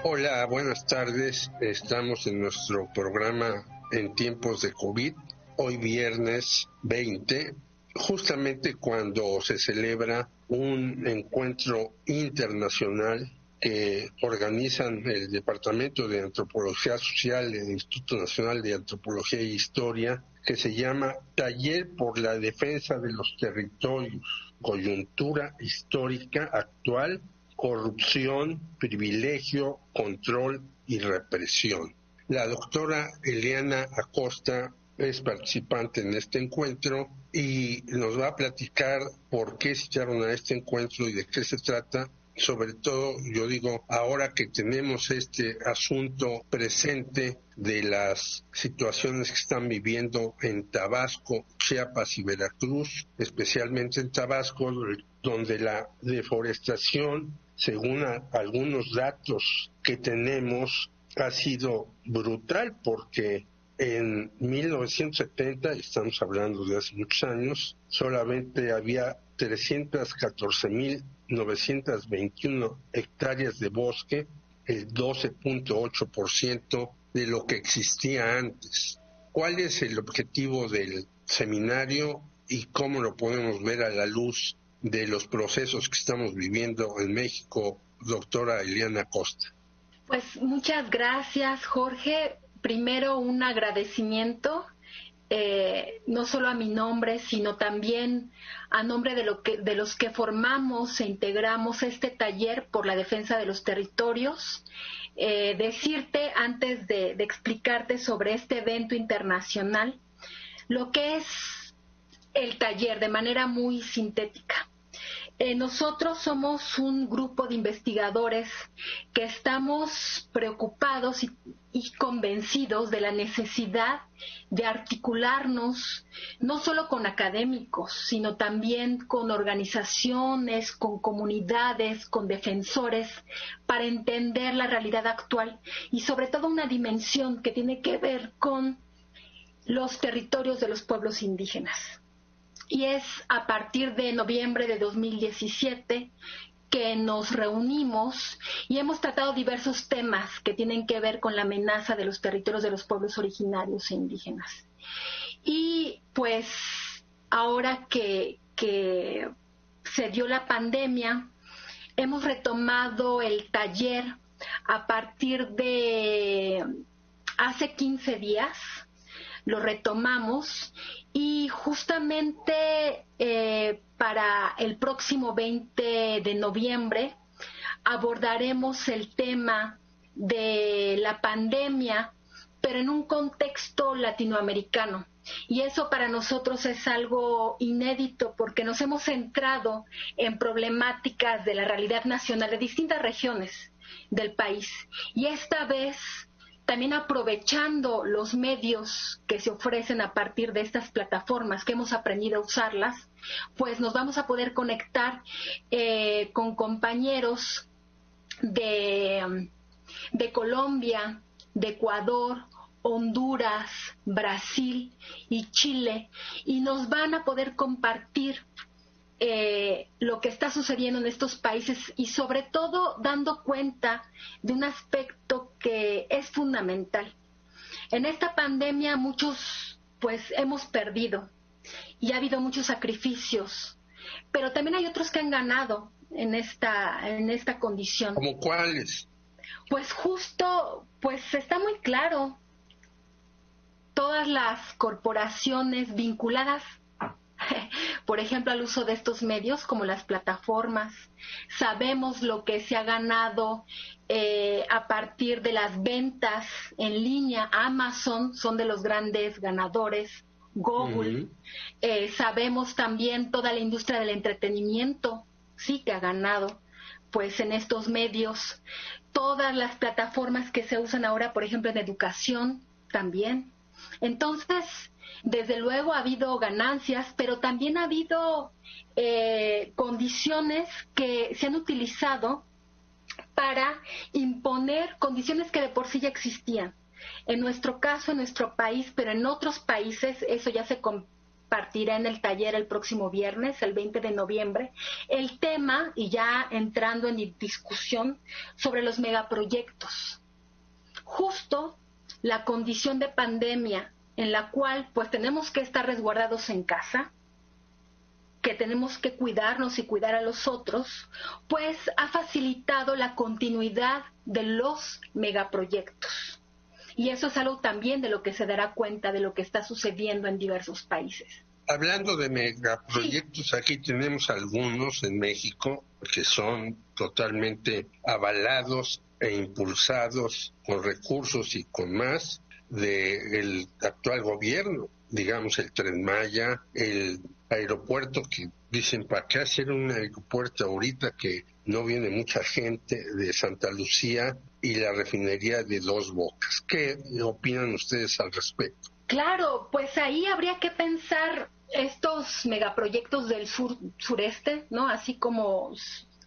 Hola, buenas tardes. Estamos en nuestro programa en tiempos de COVID, hoy viernes 20, justamente cuando se celebra un encuentro internacional que organizan el Departamento de Antropología Social del Instituto Nacional de Antropología e Historia, que se llama Taller por la Defensa de los Territorios, Coyuntura Histórica Actual, Corrupción, Privilegio, Control y Represión. La doctora Eliana Acosta es participante en este encuentro y nos va a platicar por qué se echaron a este encuentro y de qué se trata. Sobre todo, yo digo, ahora que tenemos este asunto presente de las situaciones que están viviendo en Tabasco, Chiapas y Veracruz, especialmente en Tabasco, donde la deforestación, según algunos datos que tenemos, ha sido brutal, porque en 1970, estamos hablando de hace muchos años, solamente había 314.921 hectáreas de bosque, el 12.8% de lo que existía antes. ¿Cuál es el objetivo del seminario y cómo lo podemos ver a la luz de los procesos que estamos viviendo en México, doctora Eliana Acosta? Pues muchas gracias, Jorge. Primero, un agradecimiento, no solo a mi nombre, sino también a nombre de los que formamos e integramos este taller por la defensa de los territorios. Decirte, antes de explicarte sobre este evento internacional, lo que es el taller de manera muy sintética. Nosotros somos un grupo de investigadores que estamos preocupados y convencidos de la necesidad de articularnos no solo con académicos, sino también con organizaciones, con comunidades, con defensores, para entender la realidad actual y sobre todo una dimensión que tiene que ver con los territorios de los pueblos indígenas. Y es a partir de noviembre de 2017 que nos reunimos y hemos tratado diversos temas que tienen que ver con la amenaza de los territorios de los pueblos originarios e indígenas. Y pues ahora que se dio la pandemia, hemos retomado el taller a partir de hace 15 días. Lo retomamos y justamente para el próximo 20 de noviembre abordaremos el tema de la pandemia, pero en un contexto latinoamericano. Y eso para nosotros es algo inédito porque nos hemos centrado en problemáticas de la realidad nacional de distintas regiones del país. Y esta vez, también aprovechando los medios que se ofrecen a partir de estas plataformas que hemos aprendido a usarlas, pues nos vamos a poder conectar con compañeros de Colombia, de Ecuador, Honduras, Brasil y Chile, y nos van a poder compartir lo que está sucediendo en estos países y sobre todo dando cuenta de un aspecto que es fundamental. En esta pandemia muchos pues hemos perdido y ha habido muchos sacrificios, pero también hay otros que han ganado en esta condición. ¿Cómo cuáles? Pues justo, pues está muy claro, todas las corporaciones vinculadas por ejemplo, al uso de estos medios como las plataformas. Sabemos lo que se ha ganado a partir de las ventas en línea. Amazon son de los grandes ganadores, Google. Sabemos también toda la industria del entretenimiento, sí, que ha ganado pues en estos medios. Todas las plataformas que se usan ahora, por ejemplo, en educación también. Entonces, desde luego ha habido ganancias, pero también ha habido condiciones que se han utilizado para imponer condiciones que de por sí ya existían. En nuestro caso, en nuestro país, pero en otros países eso ya se impartirá en el taller el próximo viernes, el 20 de noviembre, el tema, y ya entrando en discusión, sobre los megaproyectos. Justo la condición de pandemia en la cual pues tenemos que estar resguardados en casa, que tenemos que cuidarnos y cuidar a los otros, pues ha facilitado la continuidad de los megaproyectos. Y eso es algo también de lo que se dará cuenta de lo que está sucediendo en diversos países. Hablando de megaproyectos, aquí tenemos algunos en México que son totalmente avalados e impulsados con recursos y con más del actual gobierno. Digamos, el Tren Maya, el aeropuerto, que dicen, ¿para qué hacer un aeropuerto ahorita que no viene mucha gente de Santa Lucía, y la refinería de Dos Bocas? ¿Qué opinan ustedes al respecto? Claro, pues ahí habría que pensar estos megaproyectos del sureste, ¿no? Así como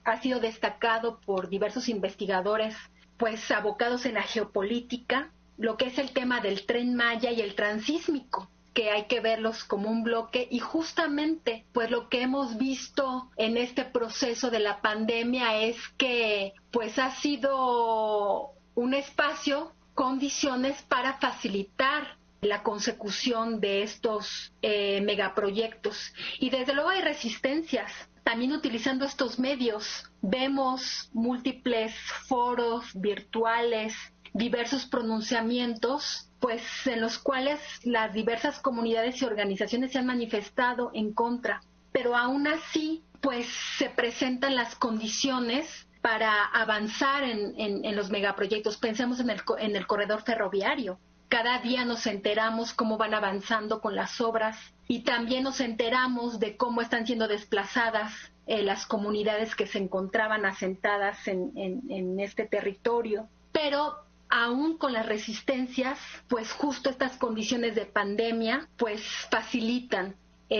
ha sido destacado por diversos investigadores, pues abocados en la geopolítica, lo que es el tema del Tren Maya y el transísmico, que hay que verlos como un bloque, y justamente pues lo que hemos visto en este proceso de la pandemia es que pues ha sido un espacio, condiciones para facilitar la consecución de estos megaproyectos. Y desde luego hay resistencias. También utilizando estos medios vemos múltiples foros virtuales, diversos pronunciamientos, pues en los cuales las diversas comunidades y organizaciones se han manifestado en contra. Pero aún así, pues se presentan las condiciones para avanzar en los megaproyectos. Pensemos en el corredor ferroviario. Cada día nos enteramos cómo van avanzando con las obras y también nos enteramos de cómo están siendo desplazadas las comunidades que se encontraban asentadas en este territorio. Pero aún con las resistencias, pues justo estas condiciones de pandemia pues facilitan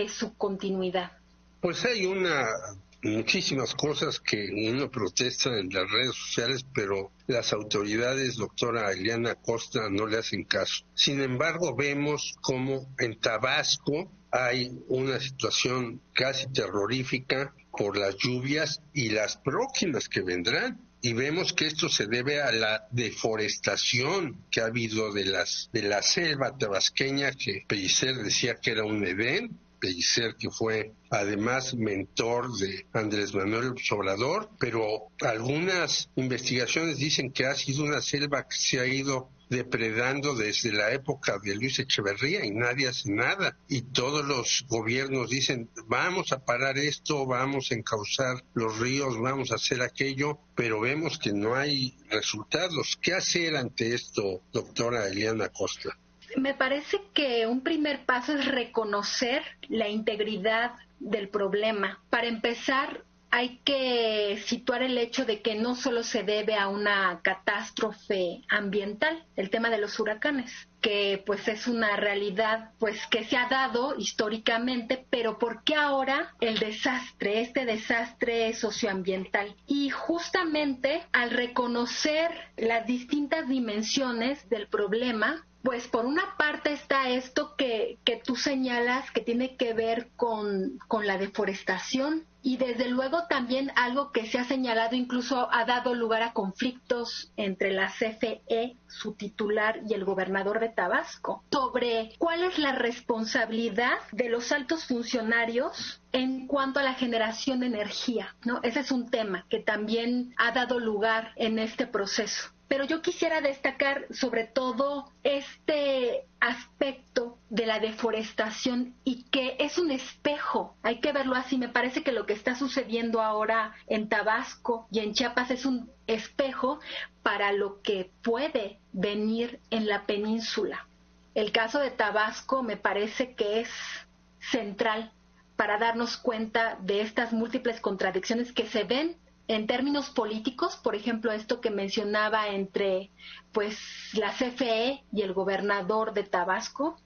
su continuidad. Pues hay muchísimas cosas que uno protesta en las redes sociales, pero las autoridades, doctora Ileana Costa, no le hacen caso. Sin embargo, vemos como en Tabasco hay una situación casi terrorífica por las lluvias y las próximas que vendrán. Y vemos que esto se debe a la deforestación que ha habido de la selva tabasqueña, que Pellicer decía que era un Edén. Pellicer, que fue además mentor de Andrés Manuel López Obrador, pero algunas investigaciones dicen que ha sido una selva que se ha ido depredando desde la época de Luis Echeverría y nadie hace nada. Y todos los gobiernos dicen, vamos a parar esto, vamos a encauzar los ríos, vamos a hacer aquello, pero vemos que no hay resultados. ¿Qué hacer ante esto, doctora Ileana Costa? Me parece que un primer paso es reconocer la integridad del problema. Para empezar, hay que situar el hecho de que no solo se debe a una catástrofe ambiental, el tema de los huracanes, que pues es una realidad pues que se ha dado históricamente, pero ¿por qué ahora este desastre socioambiental? Y justamente al reconocer las distintas dimensiones del problema, pues por una parte está esto que tú señalas que tiene que ver con la deforestación, y desde luego también algo que se ha señalado, incluso ha dado lugar a conflictos entre la CFE, su titular, y el gobernador de Tabasco, sobre cuál es la responsabilidad de los altos funcionarios en cuanto a la generación de energía, ¿no? Ese es un tema que también ha dado lugar en este proceso. Pero yo quisiera destacar sobre todo este aspecto de la deforestación, y que es un espejo, hay que verlo así. Me parece que lo que está sucediendo ahora en Tabasco y en Chiapas es un espejo para lo que puede venir en la península. El caso de Tabasco me parece que es central para darnos cuenta de estas múltiples contradicciones que se ven en términos políticos, por ejemplo, esto que mencionaba entre pues la CFE y el gobernador de Tabasco,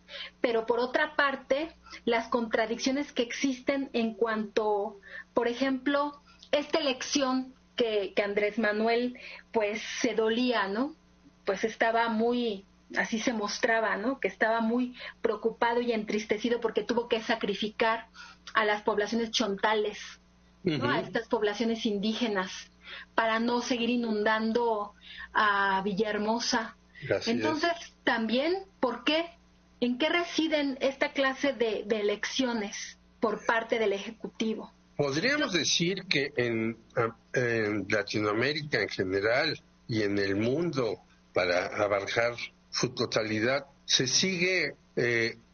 pero por otra parte, las contradicciones que existen en cuanto, por ejemplo, esta elección que Andrés Manuel pues se dolía, ¿no? Pues estaba muy así se mostraba, ¿no? Que estaba muy preocupado y entristecido porque tuvo que sacrificar a las poblaciones chontales, ¿no? A estas poblaciones indígenas para no seguir inundando a Villahermosa. Entonces, también, ¿por qué? ¿En qué residen esta clase de elecciones por parte del Ejecutivo? Podríamos decir que en Latinoamérica en general y en el mundo, para abarcar su totalidad, se sigue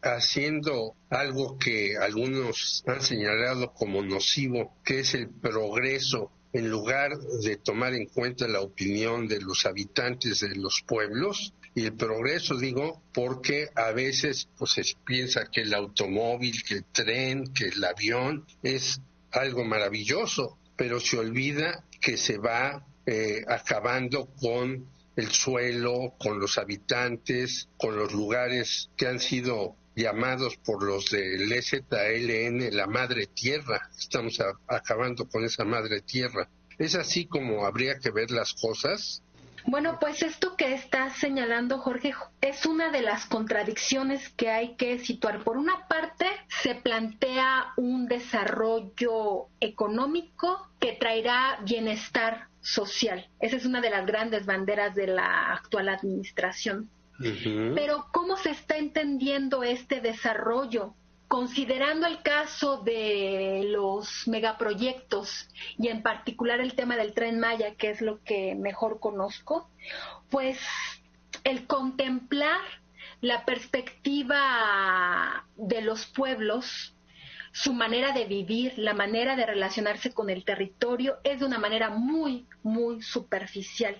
haciendo algo que algunos han señalado como nocivo, que es el progreso, en lugar de tomar en cuenta la opinión de los habitantes de los pueblos. Y el progreso, digo, porque a veces pues se piensa que el automóvil, que el tren, que el avión es algo maravilloso, pero se olvida que se va acabando con el suelo, con los habitantes, con los lugares que han sido llamados por los del EZLN la madre tierra. Estamos acabando con esa madre tierra. ¿Es así como habría que ver las cosas? Bueno, pues esto que estás señalando, Jorge, es una de las contradicciones que hay que situar. Por una parte, se plantea un desarrollo económico que traerá bienestar social. Esa es una de las grandes banderas de la actual administración. Pero ¿cómo se está entendiendo este desarrollo? Considerando el caso de los megaproyectos y en particular el tema del Tren Maya, que es lo que mejor conozco, pues el contemplar la perspectiva de los pueblos, su manera de vivir, la manera de relacionarse con el territorio es de una manera muy, muy superficial,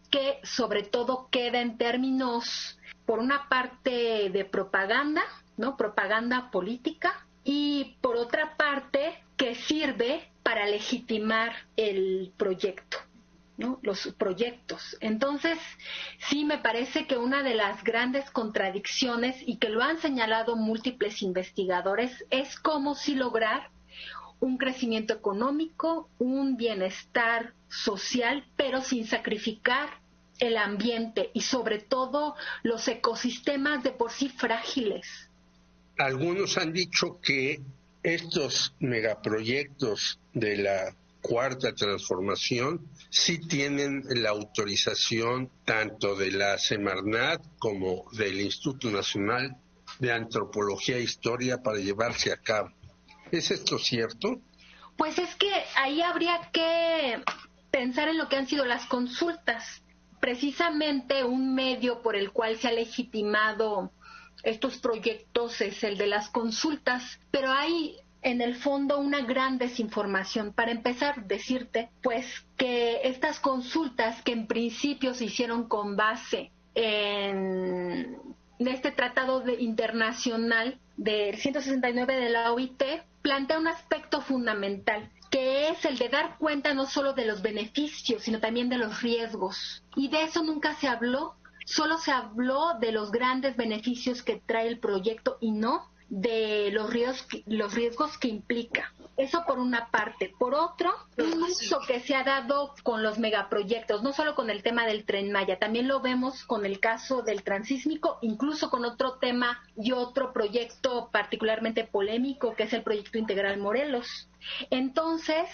que sobre todo queda en términos, por una parte, de propaganda, ¿no? Propaganda política, y por otra parte que sirve para legitimar el proyecto, ¿no? Los proyectos. Entonces, sí me parece que una de las grandes contradicciones, y que lo han señalado múltiples investigadores, es cómo sí lograr un crecimiento económico, un bienestar social, pero sin sacrificar el ambiente y sobre todo los ecosistemas de por sí frágiles. Algunos han dicho que estos megaproyectos de la Cuarta Transformación sí tienen la autorización tanto de la Semarnat como del Instituto Nacional de Antropología e Historia para llevarse a cabo. ¿Es esto cierto? Pues es que ahí habría que pensar en lo que han sido las consultas. Precisamente un medio por el cual se ha legitimado estos proyectos es el de las consultas, pero hay en el fondo una gran desinformación. Para empezar, decirte pues que estas consultas, que en principio se hicieron con base en este tratado internacional del 169 de la OIT, plantea un aspecto fundamental, que es el de dar cuenta no solo de los beneficios, sino también de los riesgos. Y de eso nunca se habló. Solo se habló de los grandes beneficios que trae el proyecto y no de los riesgos que implica. Eso por una parte. Por otro, un uso que se ha dado con los megaproyectos, no solo con el tema del Tren Maya, también lo vemos con el caso del Transísmico, incluso con otro tema y otro proyecto particularmente polémico, que es el Proyecto Integral Morelos. Entonces,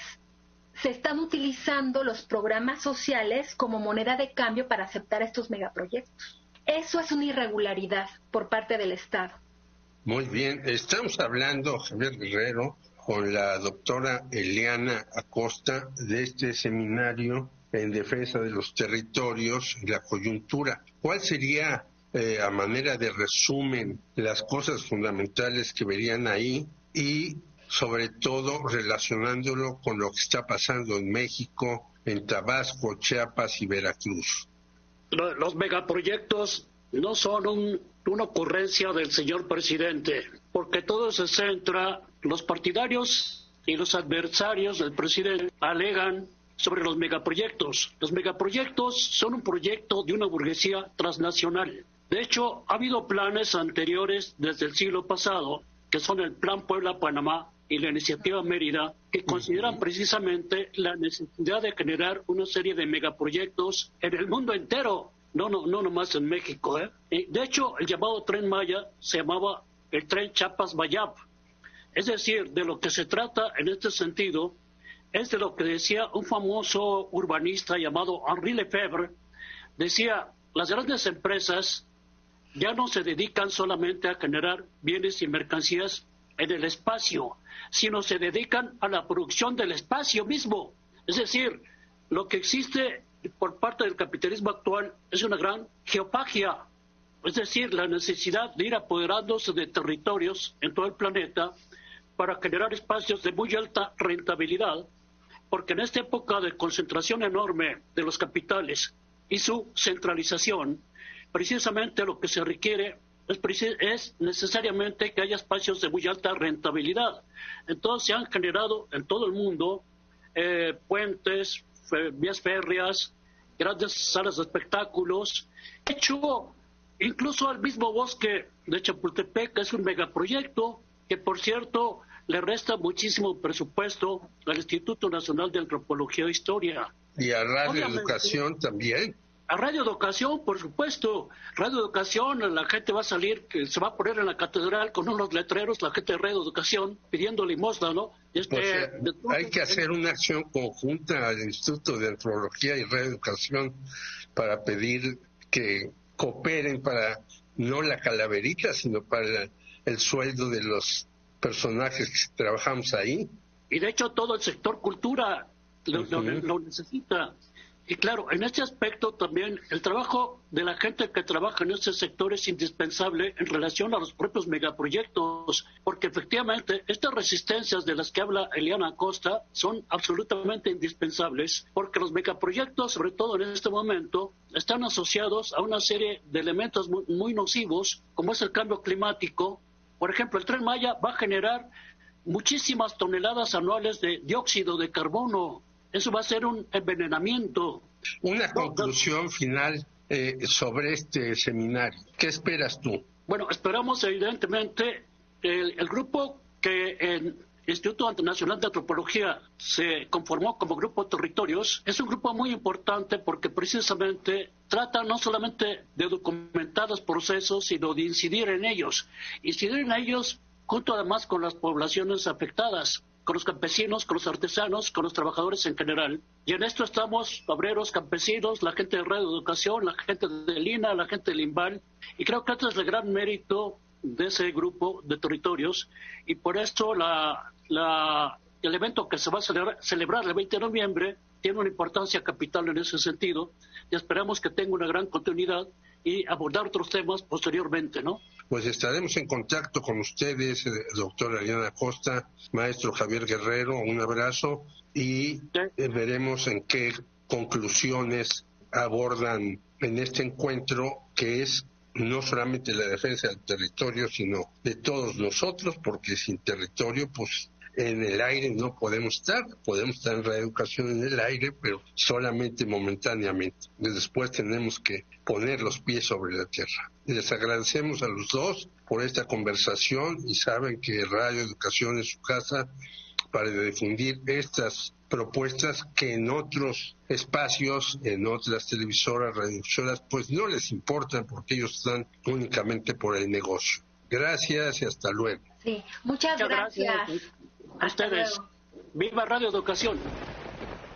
se están utilizando los programas sociales como moneda de cambio para aceptar estos megaproyectos. Eso es una irregularidad por parte del Estado. Muy bien, estamos hablando, Javier Guerrero, con la doctora Eliana Acosta de este seminario en defensa de los territorios y la coyuntura. ¿Cuál sería, a manera de resumen, las cosas fundamentales que verían ahí y sobre todo relacionándolo con lo que está pasando en México, en Tabasco, Chiapas y Veracruz? Los megaproyectos no son una ocurrencia del señor presidente, porque todo se centra, los partidarios y los adversarios del presidente alegan sobre los megaproyectos. Los megaproyectos son un proyecto de una burguesía transnacional. De hecho, ha habido planes anteriores desde el siglo pasado, que son el Plan Puebla-Panamá y la Iniciativa Mérida, que consideran precisamente la necesidad de generar una serie de megaproyectos en el mundo entero. no nomás en México. De hecho, el llamado Tren Maya se llamaba el Tren Chiapas-Mayab. Es decir, de lo que se trata en este sentido es de lo que decía un famoso urbanista llamado Henri Lefebvre. Decía, las grandes empresas ya no se dedican solamente a generar bienes y mercancías en el espacio, sino se dedican a la producción del espacio mismo. Es decir, lo que existe por parte del capitalismo actual es una gran geofagia, es decir, la necesidad de ir apoderándose de territorios en todo el planeta para generar espacios de muy alta rentabilidad, porque en esta época de concentración enorme de los capitales y su centralización, precisamente lo que se requiere es necesariamente que haya espacios de muy alta rentabilidad. Entonces se han generado en todo el mundo puentes, vías férreas, grandes salas de espectáculos. De hecho, incluso el mismo bosque de Chapultepec es un megaproyecto que, por cierto, le resta muchísimo presupuesto al Instituto Nacional de Antropología e Historia. Y a Radio Educación también. A Radio Educación, por supuesto. Radio Educación, la gente va a salir, que se va a poner en la catedral con unos letreros, la gente de Radio Educación, pidiendo limosna, ¿no? Hay que hacer una acción conjunta al Instituto de Antropología y Radio Educación para pedir que cooperen para, no la calaverita, sino para el sueldo de los personajes que trabajamos ahí. Y de hecho todo el sector cultura lo necesita. Y claro, en este aspecto también el trabajo de la gente que trabaja en este sector es indispensable en relación a los propios megaproyectos, porque efectivamente estas resistencias de las que habla Eliana Acosta son absolutamente indispensables, porque los megaproyectos, sobre todo en este momento, están asociados a una serie de elementos muy nocivos, como es el cambio climático. Por ejemplo, el Tren Maya va a generar muchísimas toneladas anuales de dióxido de carbono. Eso va a ser un envenenamiento. Una conclusión final sobre este seminario. ¿Qué esperas tú? Bueno, esperamos evidentemente el grupo que en Instituto Nacional de Antropología se conformó como Grupo Territorios. Es un grupo muy importante porque precisamente trata no solamente de documentar los procesos, sino de incidir en ellos. Incidir en ellos junto además con las poblaciones afectadas, con los campesinos, con los artesanos, con los trabajadores en general. Y en esto estamos obreros, campesinos, la gente de Radio Educación, la gente del INA, la gente del INVAL, y creo que este es el gran mérito de ese grupo de territorios, y por esto el evento que se va a celebrar el 20 de noviembre tiene una importancia capital en ese sentido, y esperamos que tenga una gran continuidad y abordar otros temas posteriormente, ¿no? Pues estaremos en contacto con ustedes, doctora Eliana Acosta, maestro Javier Guerrero, un abrazo, y veremos en qué conclusiones abordan en este encuentro, que es no solamente la defensa del territorio, sino de todos nosotros, porque sin territorio, pues en el aire no podemos estar en reeducación en el aire, pero solamente momentáneamente. Después tenemos que poner los pies sobre la tierra. Les agradecemos a los dos por esta conversación y saben que Radio Educación es su casa para difundir estas propuestas que en otros espacios, en otras televisoras, radiodifusoras, pues no les importan porque ellos están únicamente por el negocio. Gracias y hasta luego. Sí, muchas gracias. A ustedes. Viva Radio Educación.